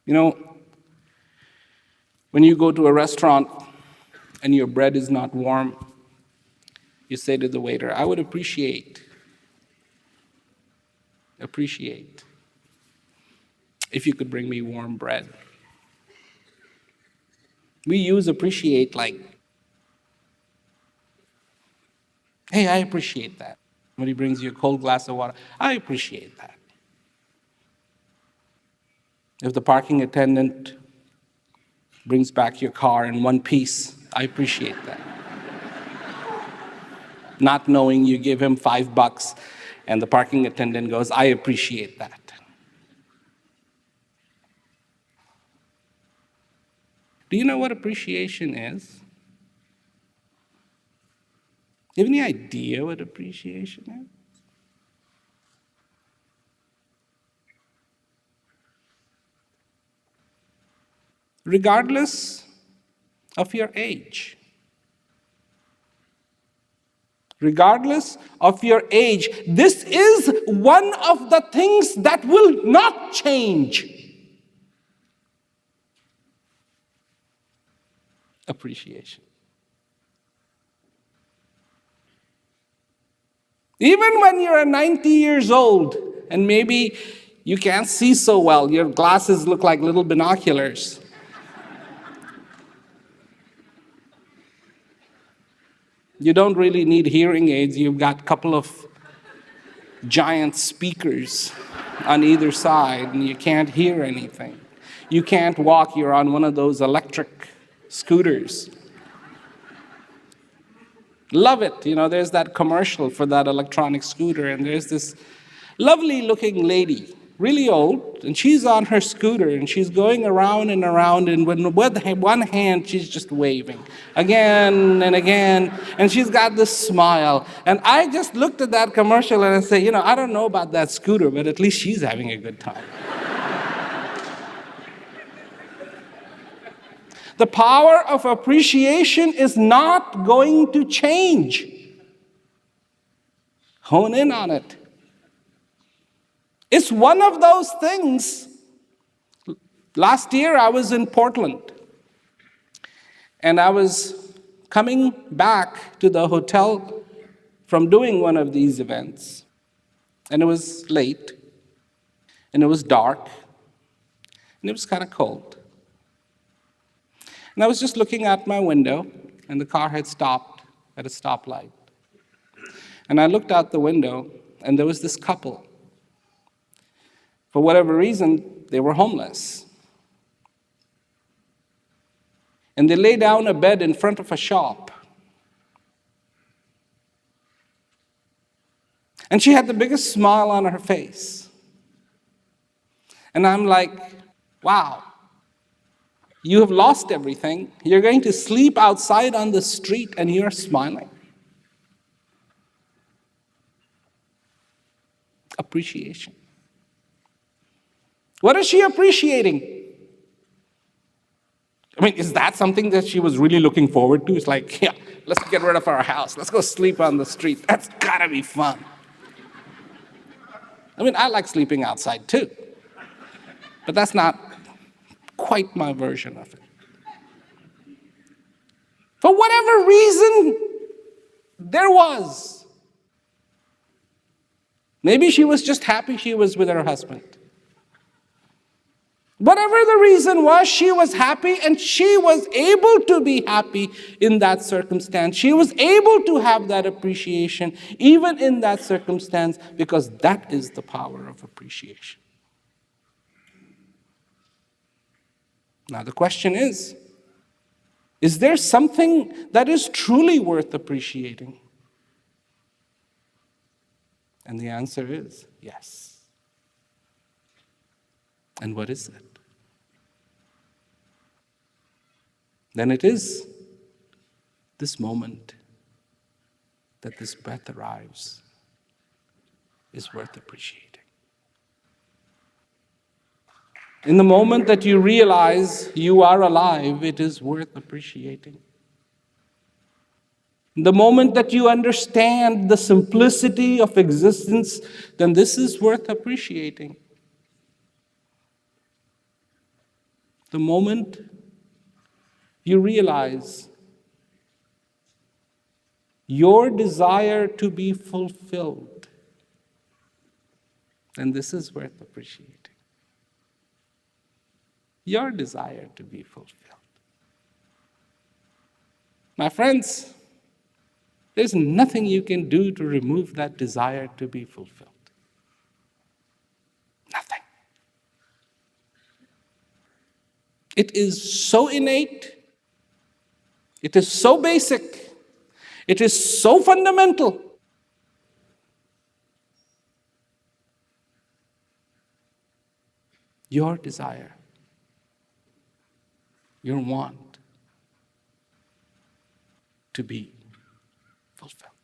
You know, when you go to a restaurant and your bread is not warm, you say to the waiter, I would appreciate if you could bring me warm bread. We use appreciate like, hey, I appreciate that. When he brings you a cold glass of water, I appreciate that. If the parking attendant brings back your car in one piece, I appreciate that. Not knowing you give him $5 and the parking attendant goes, I appreciate that. Do you know what appreciation is? Do you have any idea what appreciation is? Regardless of your age. Regardless of your age, this is one of the things that will not change. Appreciation. Even when you're 90 years old and maybe you can't see so well, your glasses look like little binoculars. You don't really need hearing aids. You've got a couple of giant speakers on either side and you can't hear anything. You can't walk, you're on one of those electric scooters. Love it. You know, there's that commercial for that electronic scooter, and there's this lovely looking lady, really old, and she's on her scooter, and she's going around and around, and with one hand, she's just waving again and again, and she's got this smile. And I just looked at that commercial, and I say, you know, I don't know about that scooter, but at least she's having a good time. The power of appreciation is not going to change. Hone in on it. It's one of those things. Last year I was in Portland, and I was coming back to the hotel from doing one of these events, and it was late, and it was dark, and it was kind of cold. And I was just looking out my window, and the car had stopped at a stoplight. And I looked out the window, and there was this couple. For whatever reason, they were homeless. And they lay down a bed in front of a shop. And she had the biggest smile on her face. And I'm like, wow. You have lost everything. You're going to sleep outside on the street and you're smiling. Appreciation. What is she appreciating? I mean, is that something that she was really looking forward to? It's like, yeah, let's get rid of our house. Let's go sleep on the street. That's gotta be fun. I mean, I like sleeping outside too. But that's not quite my version of it. For whatever reason there was. Maybe she was just happy she was with her husband. Whatever the reason was, she was happy, and she was able to be happy in that circumstance. She was able to have that appreciation even in that circumstance, because that is the power of appreciation. Now the question is there something that is truly worth appreciating? And the answer is yes. And what is it? Then it is this moment that this breath arrives is worth appreciating. In the moment that you realize you are alive, it is worth appreciating. In the moment that you understand the simplicity of existence, then this is worth appreciating. The moment you realize your desire to be fulfilled, then this is worth appreciating. Your desire to be fulfilled. My friends, there's nothing you can do to remove that desire to be fulfilled. Nothing. It is so innate. It is so basic. It is so fundamental. Your desire, your want to be fulfilled.